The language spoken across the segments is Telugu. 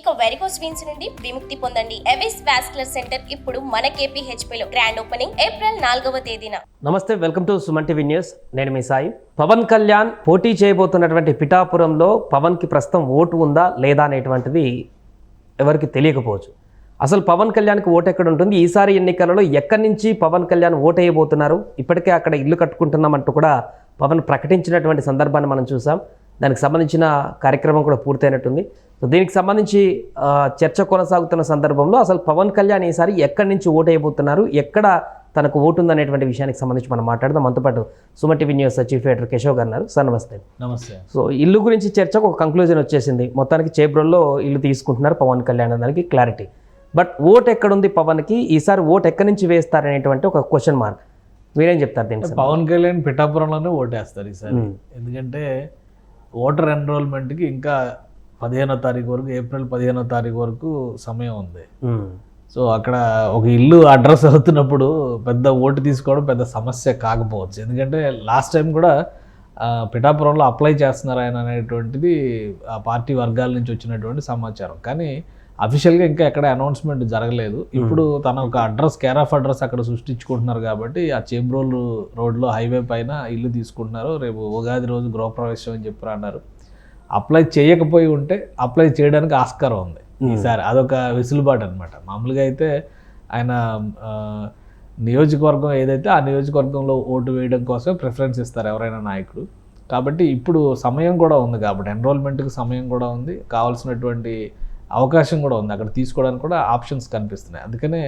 ఇక వెరికోస్ వీన్స్ నుండి విముక్తి పొందండి. ఎవిస్ వాస్కులర్ సెంటర్ ఇప్పుడు మన KPHP లో గ్రాండ్ ఓపెనింగ్ ఏప్రిల్ 4వ తేదీన. నమస్తే, welcome to Suman TV news. నేను మీ సాయి. పవన్ కళ్యాణ్ పోటీ చేయబోతున్నటువంటి పిఠాపురంలో పవన్కి ప్రస్తుతం ఓటు ఉందా లేదా అనేటువంటిది ఎవరికి తెలియకపోవచ్చు. అసలు పవన్ కళ్యాణ్కి ఓటు ఎక్కడ ఉంటుంది, ఈసారి ఎన్నికలలో ఎక్కడి నుంచి పవన్ కళ్యాణ్ ఓటు వేయబోతున్నారు, ఇప్పటికే అక్కడ ఇల్లు కట్టుకుంటున్నామంటూ కూడా పవన్ ప్రకటించినటువంటి సందర్భాన్ని మనం చూసాం. దానికి సంబంధించిన కార్యక్రమం కూడా పూర్తయినట్టుంది. సో దీనికి సంబంధించి చర్చ కొనసాగుతున్న సందర్భంలో అసలు పవన్ కళ్యాణ్ ఈసారి ఎక్కడి నుంచి ఓటు వేయబోతున్నారు, ఎక్కడ తనకు ఓటు ఉందనేటువంటి విషయానికి సంబంధించి మనం మాట్లాడదాం. మనతో పాటు Suman TV news chief editor Keshav గారు ఉన్నారు. సార్ నమస్తే. నమస్తే. సో ఇల్లు గురించి చర్చకు ఒక కంక్లూజన్ వచ్చేసింది. మొత్తానికి చేబ్రోల్లో ఇల్లు తీసుకుంటున్నారు పవన్ కళ్యాణ్ దానికి క్లారిటీ. బట్ ఓటు ఎక్కడుంది పవన్కి, ఈసారి ఓటు ఎక్కడి నుంచి వేస్తారనేటువంటి ఒక క్వశ్చన్ మార్క్. మీరేం చెప్తారు దీనికి? పవన్ కళ్యాణ్ పిఠాపురంలోనే ఓటేస్తారు ఈసారి. ఎందుకంటే ఓటర్ ఎన్రోల్మెంట్కి ఇంకా 15వ తారీఖు వరకు, ఏప్రిల్ 15వ తారీఖు వరకు సమయం ఉంది. సో అక్కడ ఒక ఇల్లు అడ్రస్ అవుతున్నప్పుడు పెద్ద ఓటు తీసుకోవడం పెద్ద సమస్య కాకపోవచ్చు. ఎందుకంటే లాస్ట్ టైం కూడా పిఠాపురంలో అప్లై చేస్తున్నారు ఆయన అనేటువంటిది ఆ పార్టీ వర్గాల నుంచి వచ్చినటువంటి సమాచారం. కానీ అఫీషియల్గా ఇంకా ఎక్కడ అనౌన్స్మెంట్ జరగలేదు. ఇప్పుడు తన ఒక అడ్రస్, కేర్ ఆఫ్ అడ్రస్ అక్కడ సృష్టించుకుంటున్నారు కాబట్టి ఆ చేబ్రోల్ రోడ్లో హైవే పైన ఇల్లు తీసుకుంటున్నారు. రేపు ఉగాది రోజు గృహప్రవేశం అని చెప్పి అన్నారు. అప్లై చేయకపోయి ఉంటే అప్లై చేయడానికి ఆస్కారం ఉంది ఈసారి. అదొక వెసులుబాటు అనమాట. మామూలుగా అయితే ఆయన నియోజకవర్గం ఏదైతే ఆ నియోజకవర్గంలో ఓటు వేయడం కోసం ప్రిఫరెన్స్ ఇస్తారు ఎవరైనా నాయకుడు. కాబట్టి ఇప్పుడు సమయం కూడా ఉంది, కాబట్టి ఎన్రోల్మెంట్కి సమయం కూడా ఉంది, కావాల్సినటువంటి అవకాశం కూడా ఉంది, అక్కడ తీసుకోవడానికి కూడా ఆప్షన్స్ కనిపిస్తున్నాయి. అందుకనే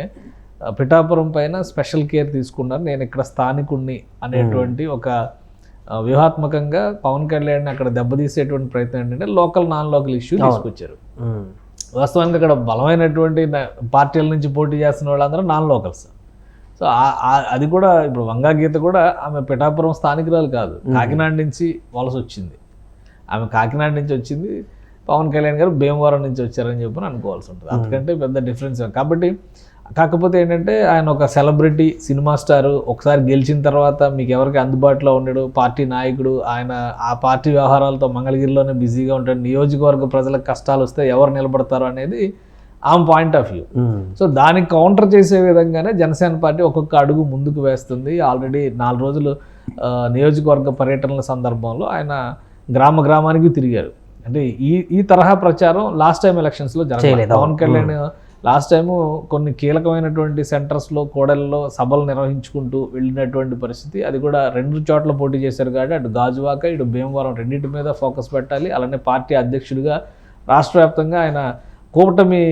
పిఠాపురం పైన స్పెషల్ కేర్ తీసుకున్నారు. నేను ఇక్కడ స్థానికుడిని అనేటువంటి ఒక వ్యూహాత్మకంగా పవన్ కళ్యాణ్ అక్కడ దెబ్బతీసేటువంటి ప్రయత్నం ఏంటంటే లోకల్ నాన్ లోకల్ ఇష్యూ తీసుకొచ్చారు. వాస్తవానికి అక్కడ బలమైనటువంటి పార్టీల నుంచి పోటీ చేస్తున్న వాళ్ళందరూ నాన్ లోకల్స్. సో అది కూడా ఇప్పుడు వంగా గీత కూడా ఆమె పిఠాపురం స్థానికురాలు కాదు, కాకినాడ నుంచి వలస వచ్చింది. ఆమె కాకినాడ నుంచి వచ్చింది, పవన్ కళ్యాణ్ గారు భీమవరం నుంచి వచ్చారని చెప్పి అనుకోవాల్సి ఉంటుంది. అందుకంటే పెద్ద డిఫరెన్స్. కాబట్టి కాకపోతే ఏంటంటే ఆయన ఒక సెలబ్రిటీ సినిమా స్టారు, ఒకసారి గెలిచిన తర్వాత మీకు ఎవరికి అందుబాటులో ఉండడు, పార్టీ నాయకుడు, ఆయన ఆ పార్టీ వ్యవహారాలతో మంగళగిరిలోనే బిజీగా ఉంటాడు, నియోజకవర్గ ప్రజలకు కష్టాలు వస్తే ఎవరు నిలబడతారు అనేది ఆమె పాయింట్ ఆఫ్ వ్యూ. సో దానికి కౌంటర్ చేసే విధంగానే జనసేన పార్టీ ఒక్కొక్క అడుగు ముందుకు వేస్తుంది. ఆల్రెడీ 4 రోజులు నియోజకవర్గ పర్యటనల సందర్భంలో ఆయన గ్రామానికి తిరిగారు. అంటే ఈ తరహా ప్రచారం లాస్ట్ టైం ఎలక్షన్స్లో జరగలేదు. పవన్ కళ్యాణ్ లాస్ట్ టైము కొన్ని కీలకమైనటువంటి సెంటర్స్లో, కోడలలో సభలు నిర్వహించుకుంటూ వెళ్ళినటువంటి పరిస్థితి. అది కూడా 2 చోట్ల పోటీ చేశారు కాబట్టి అటు గాజువాక ఇటు భీమవరం రెండింటి మీద ఫోకస్ పెట్టాలి. అలానే పార్టీ అధ్యక్షుడిగా రాష్ట్ర వ్యాప్తంగా ఆయన కూటమి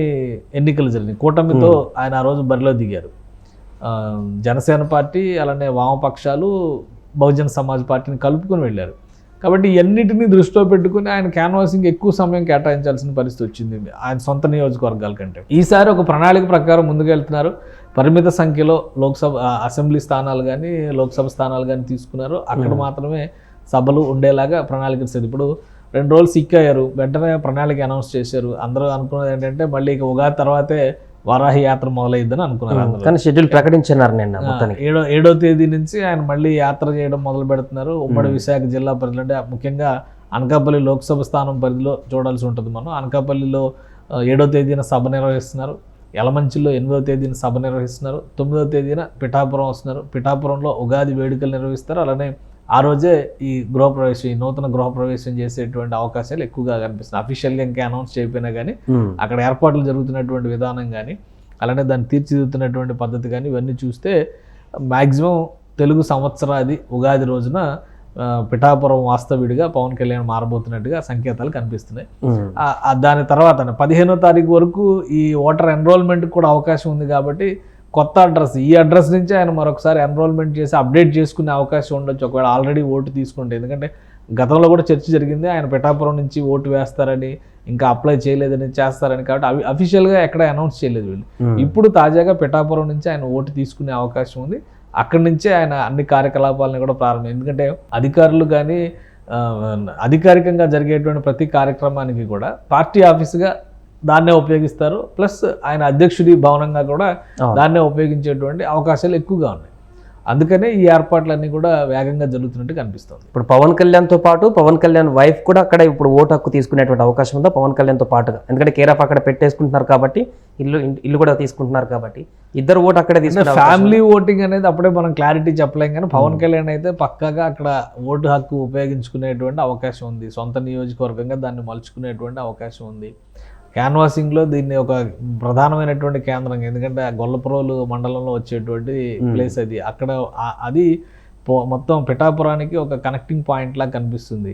ఎన్నికలు జరిగినాయి. కూటమితో ఆయన ఆ రోజు బరిలో దిగారు. జనసేన పార్టీ అలానే వామపక్షాలు బహుజన సమాజ్ పార్టీని కలుపుకొని వెళ్ళారు. కాబట్టి ఇవన్నిటినీ దృష్టిలో పెట్టుకుని ఆయన క్యాన్వాసింగ్ ఎక్కువ సమయం కేటాయించాల్సిన పరిస్థితి వచ్చింది ఆయన సొంత నియోజకవర్గాల కంటే. ఈసారి ఒక ప్రణాళిక ప్రకారం ముందుకెళ్తున్నారు. పరిమిత సంఖ్యలో లోక్సభ అసెంబ్లీ స్థానాలు కానీ లోక్సభ స్థానాలు కానీ తీసుకున్నారు. అక్కడ మాత్రమే సభలు ఉండేలాగా ప్రణాళిక ఇస్తుంది. ఇప్పుడు 2 రోజులు సిక్ అయ్యారు, వెంటనే ప్రణాళిక అనౌన్స్ చేశారు. అందరూ అనుకున్నది ఏంటంటే మళ్ళీ ఇక ఉగాది తర్వాతే వారాహి యాత్ర మొదలైద్దని అనుకున్నారు. కానీ షెడ్యూల్ ప్రకటించారు నిన్న. 7వ తేదీ నుంచి ఆయన మళ్ళీ యాత్ర చేయడం మొదలు పెడుతున్నారు. ఉమ్మడి విశాఖ జిల్లా పరిధిలో, అంటే ముఖ్యంగా అనకాపల్లి లోక్సభ స్థానం పరిధిలో చూడాల్సి ఉంటుంది మనం. అనకాపల్లిలో 7వ తేదీన సభ నిర్వహిస్తున్నారు. యలమంచిలో 8వ తేదీన సభ నిర్వహిస్తున్నారు. 9వ తేదీన పిఠాపురం వస్తున్నారు. పిఠాపురంలో ఉగాది వేడుకలు నిర్వహిస్తారు. అలానే ఆ రోజే ఈ నూతన గృహప్రవేశం చేసేటువంటి అవకాశాలు ఎక్కువగా కనిపిస్తున్నాయి. అఫీషియల్గా ఇంకా అనౌన్స్ చేయకపోయినా కానీ అక్కడ ఏర్పాట్లు జరుగుతున్నటువంటి విధానం కానీ అలానే దాన్ని తీర్చిదిద్దుతున్నటువంటి పద్ధతి కానీ ఇవన్నీ చూస్తే మ్యాక్సిమం తెలుగు సంవత్సరాది ఉగాది రోజున పిఠాపురం వాస్తవ్యుడిగా పవన్ కళ్యాణ్ మారబోతున్నట్టుగా సంకేతాలు కనిపిస్తున్నాయి. దాని తర్వాత 15వ తారీఖు వరకు ఈ ఓటర్ ఎన్రోల్మెంట్కి కూడా అవకాశం ఉంది. కాబట్టి కొత్త అడ్రస్, ఈ అడ్రస్ నుంచి ఆయన మరొకసారి ఎన్రోల్మెంట్ చేసి అప్డేట్ చేసుకునే అవకాశం ఉండొచ్చు ఒకవేళ ఆల్రెడీ ఓటు తీసుకుంటే. ఎందుకంటే గతంలో కూడా చర్చ జరిగింది ఆయన పిఠాపురం నుంచి ఓటు వేస్తారని, ఇంకా అప్లై చేయలేదని, చేస్తారని. కాబట్టి అవి అఫీషియల్గా ఎక్కడ అనౌన్స్ చేయలేదు వీళ్ళు. ఇప్పుడు తాజాగా పిఠాపురం నుంచి ఆయన ఓటు తీసుకునే అవకాశం ఉంది. అక్కడి నుంచే ఆయన అన్ని కార్యకలాపాలను కూడా ప్రారంభం. ఎందుకంటే అధికారులు కానీ అధికారికంగా జరిగేటువంటి ప్రతి కార్యక్రమానికి కూడా పార్టీ ఆఫీసుగా దాన్నే ఉపయోగిస్తారు. ప్లస్ ఆయన అధ్యక్షుడి భవనంగా కూడా దాన్నే ఉపయోగించేటువంటి అవకాశాలు ఎక్కువగా ఉన్నాయి. అందుకనే ఈ ఏర్పాట్లన్నీ కూడా వేగంగా జరుగుతున్నట్టు కనిపిస్తుంది. ఇప్పుడు పవన్ కళ్యాణ్తో పాటు పవన్ కళ్యాణ్ వైఫ్ కూడా అక్కడ ఇప్పుడు ఓటు హక్కు తీసుకునేటువంటి అవకాశం ఉందా పవన్ కళ్యాణ్తో పాటుగా? ఎందుకంటే కేరాఫ్ అక్కడ పెట్టేసుకుంటున్నారు కాబట్టి, ఇల్లు కూడా తీసుకుంటున్నారు కాబట్టి ఇద్దరు ఓటు అక్కడే తీసుకున్నారు. ఫ్యామిలీ ఓటింగ్ అనేది అప్పుడే మనం క్లారిటీ చెప్పలేం, కానీ పవన్ కళ్యాణ్ అయితే పక్కాగా అక్కడ ఓటు హక్కు ఉపయోగించుకునేటువంటి అవకాశం ఉంది. సొంత నియోజకవర్గంగా దాన్ని మలుచుకునేటువంటి అవకాశం ఉంది. క్యాన్వాసింగ్లో దీన్ని ఒక ప్రధానమైనటువంటి కేంద్రం, ఎందుకంటే గొల్లపురోలు మండలంలో వచ్చేటువంటి ప్లేస్ అది. అక్కడ అది మొత్తం పిఠాపురానికి ఒక కనెక్టింగ్ పాయింట్ లాగా కనిపిస్తుంది.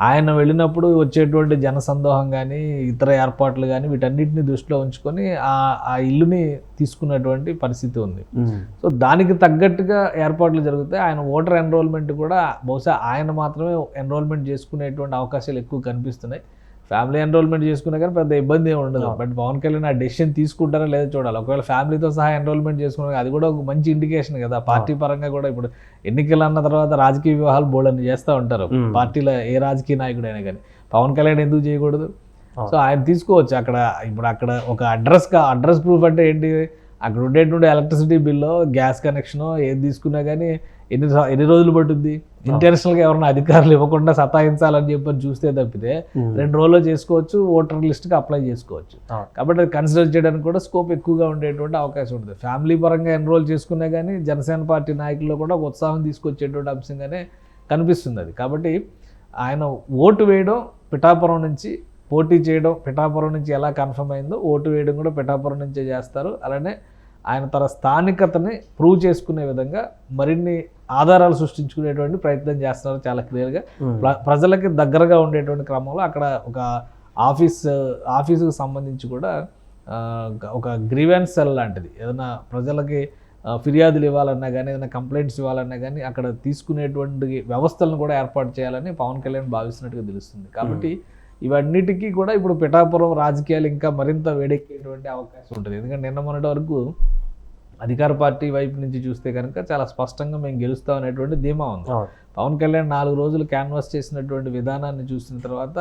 ఆయన వెళ్ళినప్పుడు వచ్చేటువంటి జనసందోహం కానీ ఇతర ఏర్పాట్లు కానీ వీటన్నిటిని దృష్టిలో ఉంచుకొని ఆ ఇల్లుని తీసుకున్నటువంటి పరిస్థితి ఉంది. సో దానికి తగ్గట్టుగా ఏర్పాట్లు జరుగుతాయి. ఆయన ఓటర్ ఎన్రోల్మెంట్ కూడా బహుశా ఆయన మాత్రమే ఎన్రోల్మెంట్ చేసుకునేటువంటి అవకాశాలు ఎక్కువ కనిపిస్తున్నాయి. ఫ్యామిలీ ఎన్రోల్మెంట్ చేసుకున్నా కానీ పెద్ద ఇబ్బంది ఏమి ఉండదు. బట్ పవన్ కళ్యాణ్ ఆ డెసిషన్ తీసుకుంటారా లేదా చూడాలి. ఒకవేళ ఫ్యామిలీతో సహా ఎన్రోల్మెంట్ చేసుకున్నా అది కూడా ఒక మంచి ఇండికేషన్ కదా. పార్టీ పరంగా కూడా ఇప్పుడు ఎన్నికలు అన్న తర్వాత రాజకీయ వివాహాలు బోల్డని చేస్తూ ఉంటారు పార్టీలో ఏ రాజకీయ నాయకుడైనా కానీ. పవన్ కళ్యాణ్ ఎందుకు చేయకూడదు? సో ఆయన తీసుకోవచ్చు. ఇప్పుడు అక్కడ ఒక అడ్రస్ ప్రూఫ్ అంటే ఏంటి, అక్కడ ఉండేటువంటి ఎలక్ట్రిసిటీ బిల్లో గ్యాస్ కనెక్షన్ ఏది తీసుకున్నా కానీ ఎన్ని రోజులు పట్టుద్ది. ఇంటర్నేషనల్గా ఎవరైనా అధికారులు ఇవ్వకుండా సతాయించాలని చెప్పని చూస్తే తప్పితే 2 రోజుల్లో చేసుకోవచ్చు, ఓటర్ లిస్ట్కి అప్లై చేసుకోవచ్చు. కాబట్టి అది కన్సిడర్ చేయడానికి కూడా స్కోప్ ఎక్కువగా ఉండేటువంటి అవకాశం ఉంటుంది. ఫ్యామిలీ పరంగా ఎన్రోల్ చేసుకున్నా కానీ జనసేన పార్టీ నాయకుల్లో కూడా ఒక ఉత్సాహం తీసుకొచ్చేటువంటి అంశంగానే కనిపిస్తుంది అది. కాబట్టి ఆయన ఓటు వేయడం పిఠాపురం నుంచి, పోటీ చేయడం పిఠాపురం నుంచి ఎలా కన్ఫర్మ్ అయిందో ఓటు వేయడం కూడా పిఠాపురం నుంచే చేస్తారు. అలానే ఆయన తన స్థానికతని ప్రూవ్ చేసుకునే విధంగా మరిన్ని ఆధారాలు సృష్టించుకునేటువంటి ప్రయత్నం చేస్తున్నారు చాలా క్లియర్గా. ప్రజలకి దగ్గరగా ఉండేటువంటి క్రమంలో అక్కడ ఒక ఆఫీసుకు సంబంధించి కూడా ఒక గ్రీవెన్స్ సెల్ లాంటిది, ఏదైనా ప్రజలకి ఫిర్యాదులు ఇవ్వాలన్నా కానీ ఏదైనా కంప్లైంట్స్ ఇవ్వాలన్నా కానీ అక్కడ తీసుకునేటువంటి వ్యవస్థలను కూడా ఏర్పాటు చేయాలని పవన్ కళ్యాణ్ భావిస్తున్నట్టుగా తెలుస్తుంది. కాబట్టి ఇవన్నిటికీ కూడా ఇప్పుడు పిఠాపురం రాజకీయాలు ఇంకా మరింత వేడెక్కేటువంటి అవకాశం ఉంటుంది. ఎందుకంటే నిన్న మొన్నటి వరకు అధికార పార్టీ వైపు నుంచి చూస్తే కనుక చాలా స్పష్టంగా మేము గెలుస్తాం అనేటువంటి ధీమా ఉంది. పవన్ కళ్యాణ్ 4 రోజులు క్యాన్వాస్ చేసినటువంటి విధానాన్ని చూసిన తర్వాత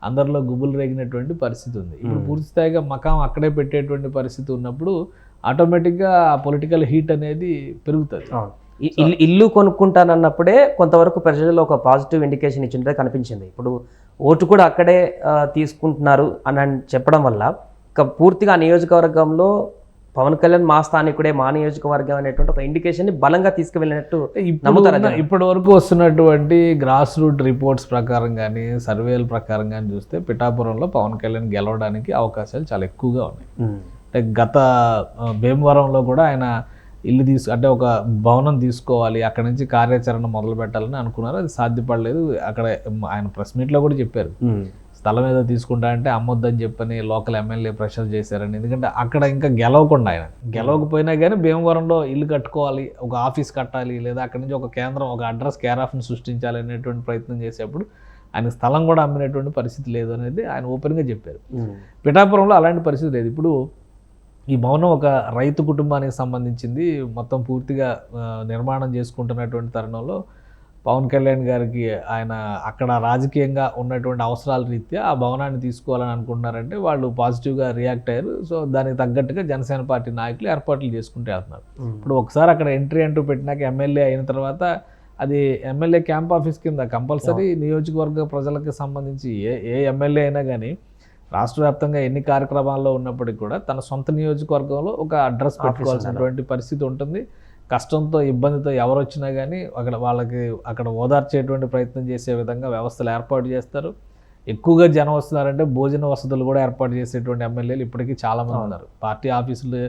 అందరిలో గుబులు రేగినటువంటి పరిస్థితి ఉంది. ఇప్పుడు పూర్తి స్థాయిగా మకాం అక్కడే పెట్టేటువంటి పరిస్థితి ఉన్నప్పుడు ఆటోమేటిక్గా ఆ పొలిటికల్ హీట్ అనేది పెరుగుతుంది. ఇల్లు కొనుక్కుంటానన్నప్పుడే కొంతవరకు ప్రజల్లో ఒక పాజిటివ్ ఇండికేషన్ ఇచ్చినట్టు కనిపించింది. ఇప్పుడు ఓటు కూడా అక్కడే తీసుకుంటున్నారు అని చెప్పడం వల్ల పూర్తిగా నియోజకవర్గంలో పవన్ కళ్యాణ్ మా స్థానికుడే, మా నియోజకవర్గం అనేటువంటి ఒక ఇండికేషన్ ని బలంగా తీసుకువెళ్ళినట్టు ఇప్పటి వరకు వస్తున్నటువంటి గ్రాస్ రూట్ రిపోర్ట్స్ ప్రకారం కానీ సర్వేల ప్రకారం కానీ చూస్తే పిఠాపురంలో పవన్ కళ్యాణ్ గెలవడానికి అవకాశాలు చాలా ఎక్కువగా ఉన్నాయి. అంటే గత భీమవరంలో కూడా ఆయన ఇల్లు అంటే ఒక భవనం తీసుకోవాలి, అక్కడ నుంచి కార్యాచరణ మొదలు పెట్టాలని అనుకున్నారు. అది సాధ్యపడలేదు. అక్కడ ఆయన ప్రెస్ మీట్లో కూడా చెప్పారు స్థలం ఏదో తీసుకుంటా అంటే అమ్మొద్దని చెప్పని లోకల్ ఎమ్మెల్యే ప్రెషర్ చేశారని. ఎందుకంటే అక్కడ ఇంకా గెలవకుండా, ఆయన గెలవకపోయినా కానీ భీమవరంలో ఇల్లు కట్టుకోవాలి, ఒక ఆఫీస్ కట్టాలి, లేదా అక్కడి నుంచి ఒక కేంద్రం, ఒక అడ్రస్ కేరాఫ్ని సృష్టించాలి అనేటువంటి ప్రయత్నం చేసేప్పుడు ఆయన స్థలం కూడా అమ్మినటువంటి పరిస్థితి లేదు అనేది ఆయన ఓపెన్గా చెప్పారు. పిఠాపురంలో అలాంటి పరిస్థితి లేదు. ఇప్పుడు ఈ భవనం ఒక రైతు కుటుంబానికి సంబంధించింది, మొత్తం పూర్తిగా నిర్మాణం చేసుకుంటున్నటువంటి తరుణంలో పవన్ కళ్యాణ్ గారికి ఆయన అక్కడ రాజకీయంగా ఉన్నటువంటి అవసరాల రీత్యా ఆ భవనాన్ని తీసుకోవాలని అనుకుంటున్నారంటే వాళ్ళు పాజిటివ్గా రియాక్ట్ అయ్యారు. సో దానికి తగ్గట్టుగా జనసేన పార్టీ నాయకులు ఏర్పాట్లు చేసుకుంటూ వెళ్తున్నారు. ఇప్పుడు ఒకసారి అక్కడ ఎంట్రీ అంటూ పెట్టినాక ఎమ్మెల్యే అయిన తర్వాత అది ఎమ్మెల్యే క్యాంప్ ఆఫీస్ కింద కంపల్సరీ నియోజకవర్గ ప్రజలకు సంబంధించి ఏ ఎమ్మెల్యే అయినా కానీ రాష్ట్ర వ్యాప్తంగా ఎన్ని కార్యక్రమాల్లో ఉన్నప్పటికీ కూడా తన సొంత నియోజకవర్గంలో ఒక అడ్రస్ పెట్టుకోవాల్సినటువంటి పరిస్థితి ఉంటుంది. కష్టంతో ఇబ్బందితో ఎవరు వచ్చినా కానీ వాళ్ళకి అక్కడ ఓదార్చేటువంటి ప్రయత్నం చేసే విధంగా వ్యవస్థలు ఏర్పాటు చేస్తారు. ఎక్కువగా జనం వస్తున్నారంటే భోజన వసతులు కూడా ఏర్పాటు చేసేటువంటి ఎమ్మెల్యేలు ఇప్పటికీ చాలామంది ఉన్నారు. పార్టీ ఆఫీసులు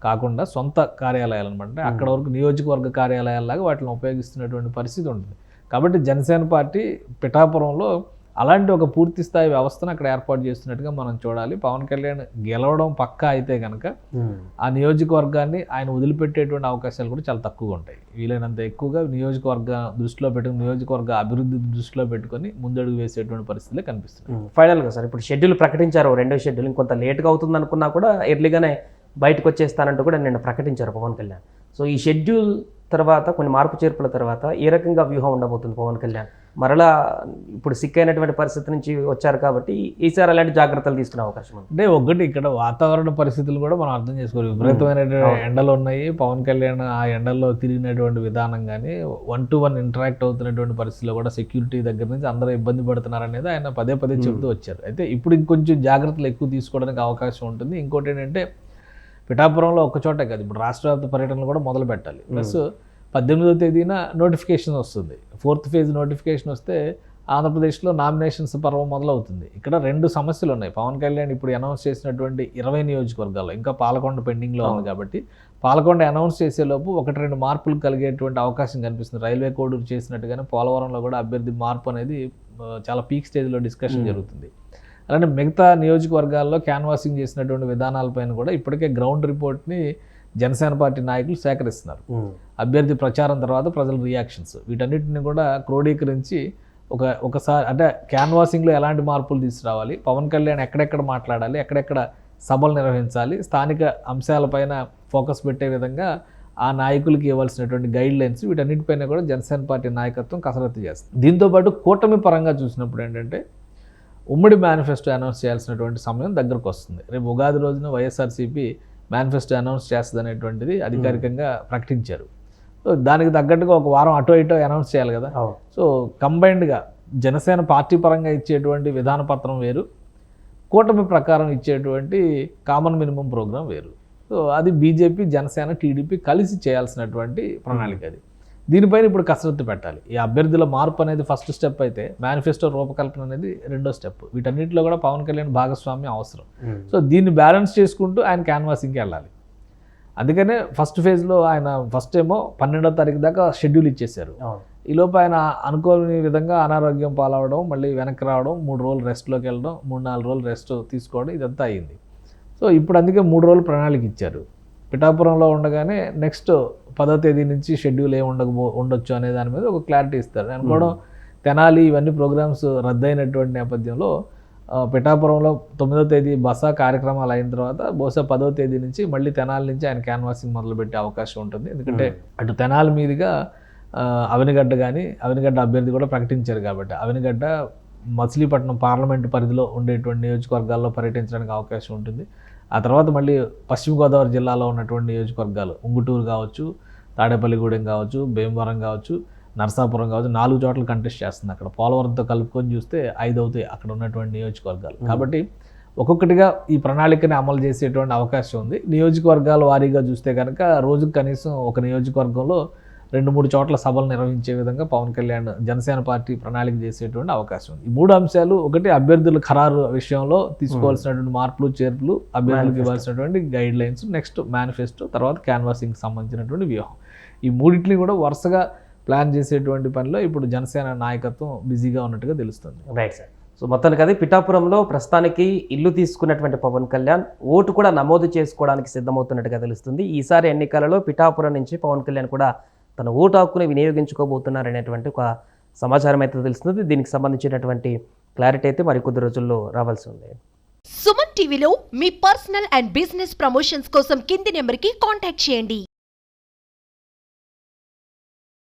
కాకుండా సొంత కార్యాలయాలు అనమాట, అక్కడ వరకు నియోజకవర్గ కార్యాలయాల్లాగా వాటిని ఉపయోగిస్తున్నటువంటి పరిస్థితి ఉంటుంది. కాబట్టి జనసేన పార్టీ పిఠాపురంలో అలాంటి ఒక పూర్తి స్థాయి వ్యవస్థను అక్కడ ఏర్పాటు చేస్తున్నట్టుగా మనం చూడాలి. పవన్ కళ్యాణ్ గెలవడం పక్కా అయితే కనుక ఆ నియోజకవర్గాన్ని ఆయన వదిలిపెట్టేటువంటి అవకాశాలు కూడా చాలా తక్కువగా ఉంటాయి. వీలైనంత ఎక్కువగా నియోజకవర్గ దృష్టిలో పెట్టుకుని, నియోజకవర్గ అభివృద్ధి దృష్టిలో పెట్టుకొని ముందడుగు వేసేటువంటి పరిస్థితులే కనిపిస్తుంది. ఫైనల్గా సార్ ఇప్పుడు షెడ్యూల్ ప్రకటించారు, 2వ షెడ్యూల్ ఇంకొంత లేట్గా అవుతుంది అనుకున్నా కూడా ఎర్లీగానే బయటకు వచ్చేస్తానంటూ కూడా నిన్న ప్రకటించారు పవన్ కళ్యాణ్. సో ఈ షెడ్యూల్ తర్వాత కొన్ని మార్పు చేర్పుల తర్వాత ఏ రకంగా వ్యూహం ఉండబోతుంది పవన్ కళ్యాణ్? మరలా ఇప్పుడు సిక్ అయినటువంటి పరిస్థితి నుంచి వచ్చారు కాబట్టి ఈసారి అలాంటి జాగ్రత్తలు తీసుకునే అవకాశం ఉంది. అంటే ఒకటి ఇక్కడ వాతావరణ పరిస్థితులు కూడా మనం అర్థం చేసుకోవాలి. విపరీతమైనటువంటి ఎండలు ఉన్నాయి. పవన్ కళ్యాణ్ ఆ ఎండల్లో తిరిగినటువంటి విధానం కానీ 1-to-1 ఇంటరాక్ట్ అవుతున్నటువంటి పరిస్థితుల్లో కూడా సెక్యూరిటీ దగ్గర నుంచి అందరూ ఇబ్బంది పడుతున్నారు అనేది ఆయన పదే చెబుతూ వచ్చారు. అయితే ఇప్పుడు ఇంకొంచెం జాగ్రత్తలు ఎక్కువ తీసుకోవడానికి అవకాశం ఉంటుంది. ఇంకోటి ఏంటంటే పిఠాపురంలో ఒక్క చోటే కాదు, ఇప్పుడు రాష్ట్ర వ్యాప్త పర్యటనలు కూడా మొదలు పెట్టాలి. ప్లస్ 18వ తేదీన నోటిఫికేషన్ వస్తుంది. 4th ఫేజ్ నోటిఫికేషన్ వస్తే ఆంధ్రప్రదేశ్లో నామినేషన్స్ పర్వం మొదలవుతుంది. ఇక్కడ 2 సమస్యలు ఉన్నాయి. పవన్ కళ్యాణ్ ఇప్పుడు అనౌన్స్ చేసినటువంటి 20 నియోజకవర్గాల్లో ఇంకా పాలకొండ పెండింగ్లో ఉంది కాబట్టి పాలకొండ అనౌన్స్ చేసేలోపు 1-2 మార్పులు కలిగేటువంటి అవకాశం కనిపిస్తుంది. రైల్వే కోడూరు చేసినట్టుగానే పోలవరంలో కూడా అభ్యర్థి మార్పు అనేది చాలా పీక్ స్టేజ్లో డిస్కషన్ జరుగుతుంది. అలానే మిగతా నియోజకవర్గాల్లో క్యాన్వాసింగ్ చేసినటువంటి విధానాలపైన కూడా ఇప్పటికే గ్రౌండ్ రిపోర్ట్ని జనసేన పార్టీ నాయకులు సేకరిస్తున్నారు. అభ్యర్థి ప్రచారం తర్వాత ప్రజల రియాక్షన్స్ వీటన్నిటిని కూడా క్రోడీకరించి ఒకసారి అంటే క్యాన్వాసింగ్లో ఎలాంటి మార్పులు తీసుకురావాలి, పవన్ కళ్యాణ్ ఎక్కడెక్కడ మాట్లాడాలి, ఎక్కడెక్కడ సభలు నిర్వహించాలి, స్థానిక అంశాలపైన ఫోకస్ పెట్టే విధంగా ఆ నాయకులకి ఇవ్వాల్సినటువంటి గైడ్ లైన్స్ వీటన్నిటిపైన కూడా జనసేన పార్టీ నాయకత్వం కసరత్తు చేస్తుంది. దీంతోపాటు కూటమి పరంగా చూసినప్పుడు ఏంటంటే ఉమ్మడి మేనిఫెస్టో అనౌన్స్ చేయాల్సినటువంటి సమయం దగ్గరకు వస్తుంది. రేపు ఉగాది రోజున వైఎస్ఆర్సీపీ మేనిఫెస్టో అనౌన్స్ చేస్తుంది అనేటువంటిది అధికారికంగా ప్రకటించారు. సో దానికి తగ్గట్టుగా ఒక వారం అటో ఇటో అనౌన్స్ చేయాలి కదా. సో కంబైన్డ్గా జనసేన పార్టీ పరంగా ఇచ్చేటువంటి విధాన పత్రం వేరు, కూటమి ప్రకారం ఇచ్చేటువంటి కామన్ మినిమం ప్రోగ్రాం వేరు. సో అది బీజేపీ, జనసేన, టీడీపీ కలిసి చేయాల్సినటువంటి ప్రణాళిక అది. దీనిపైన ఇప్పుడు కసరత్తు పెట్టాలి. ఈ అభ్యర్థుల మార్పు అనేది ఫస్ట్ స్టెప్ అయితే మేనిఫెస్టో రూపకల్పన అనేది 2వ స్టెప్. వీటన్నిటిలో కూడా పవన్ కళ్యాణ్ భాగస్వామ్యం అవసరం. సో దీన్ని బ్యాలెన్స్ చేసుకుంటూ ఆయన క్యాన్వాసింగ్కి వెళ్ళాలి. అందుకనే ఫస్ట్ ఫేజ్లో ఆయన ఫస్ట్ ఏమో 12వ తారీఖు దాకా షెడ్యూల్ ఇచ్చేశారు. ఈలోపు ఆయన అనుకోని విధంగా అనారోగ్యం పాలవడం, మళ్ళీ వెనక్కి రావడం, 3 రోజులు రెస్ట్లోకి వెళ్ళడం, 3-4 రోజులు రెస్ట్ తీసుకోవడం ఇదంతా అయ్యింది. సో ఇప్పుడు అందుకే 3 రోజులు ప్రణాళిక ఇచ్చారు. పిఠాపురంలో ఉండగానే నెక్స్ట్ 10వ తేదీ నుంచి షెడ్యూల్ ఉండొచ్చు అనే దాని మీద ఒక క్లారిటీ ఇస్తారు. నేను కూడా తెనాలి ఇవన్నీ ప్రోగ్రామ్స్ రద్దయినటువంటి నేపథ్యంలో పిఠాపురంలో 9వ తేదీ బస కార్యక్రమాలు అయిన తర్వాత బహుశా 10వ తేదీ నుంచి మళ్ళీ తెనాలి నుంచి ఆయన క్యాన్వాసింగ్ మొదలుపెట్టే అవకాశం ఉంటుంది. ఎందుకంటే అటు తెనాలి మీదుగా అవనిగడ్డ అవనిగడ్డ అభ్యర్థి కూడా ప్రకటించారు కాబట్టి అవనిగడ్డ మచిలీపట్నం పార్లమెంటు పరిధిలో ఉండేటువంటి నియోజకవర్గాల్లో పర్యటించడానికి అవకాశం ఉంటుంది. ఆ తర్వాత మళ్ళీ పశ్చిమ గోదావరి జిల్లాలో ఉన్నటువంటి నియోజకవర్గాలు ఉంగుటూరు కావచ్చు, తాడేపల్లిగూడెం కావచ్చు, భీమవరం కావచ్చు, నరసాపురం కావచ్చు, 4 చోట్ల కంటెస్ట్ చేస్తుంది. అక్కడ పోలవరంతో కలుపుకొని చూస్తే 5 అవుతాయి అక్కడ ఉన్నటువంటి నియోజకవర్గాలు. కాబట్టి ఒక్కొక్కటిగా ఈ ప్రణాళికని అమలు చేసేటువంటి అవకాశం ఉంది. నియోజకవర్గాల వారీగా చూస్తే కనుక రోజుకు కనీసం ఒక నియోజకవర్గంలో 2-3 చోట్ల సభలు నిర్వహించే విధంగా పవన్ కళ్యాణ్ జనసేన పార్టీ ప్రణాళిక చేసేటువంటి అవకాశం ఉంది. ఈ 3 అంశాలు, ఒకటి అభ్యర్థుల ఖరారు విషయంలో తీసుకోవాల్సినటువంటి మార్పులు చేర్పులు, అభ్యర్థులకు ఇవ్వాల్సినటువంటి గైడ్ లైన్స్, నెక్స్ట్ మేనిఫెస్టో, తర్వాత క్యాన్వాసింగ్ సంబంధించినటువంటి వ్యూహం, ఈ మూడింటిని కూడా వరుసగా ప్లాన్ చేసేటువంటి పనిలో ఇప్పుడు జనసేన నాయకత్వం బిజీగా ఉన్నట్టుగా తెలుస్తుంది. Right sir. సో మొత్తానికి అది పిఠాపురంలో ప్రస్తుతానికి ఇల్లు తీసుకున్నటువంటి పవన్ కళ్యాణ్ ఓటు కూడా నమోదు చేసుకోవడానికి సిద్ధమవుతున్నట్టుగా తెలుస్తుంది. ఈసారి ఎన్నికలలో పిఠాపురం నుంచి పవన్ కళ్యాణ్ కూడా తన ఓటు హక్కుని వినియోగించుకోబోతున్నారనేటువంటి ఒక సమాచారం అయితే తెలుస్తుంది. దీనికి సంబంధించినటువంటి క్లారిటీ అయితే మరికొద్ది రోజుల్లో రావాల్సి ఉంది. సుమన్ టీవీలో మీ పర్సనల్ అండ్ బిజినెస్ ప్రమోషన్స్ కోసం కింది నెంబర్కి కాంటాక్ట్ చేయండి.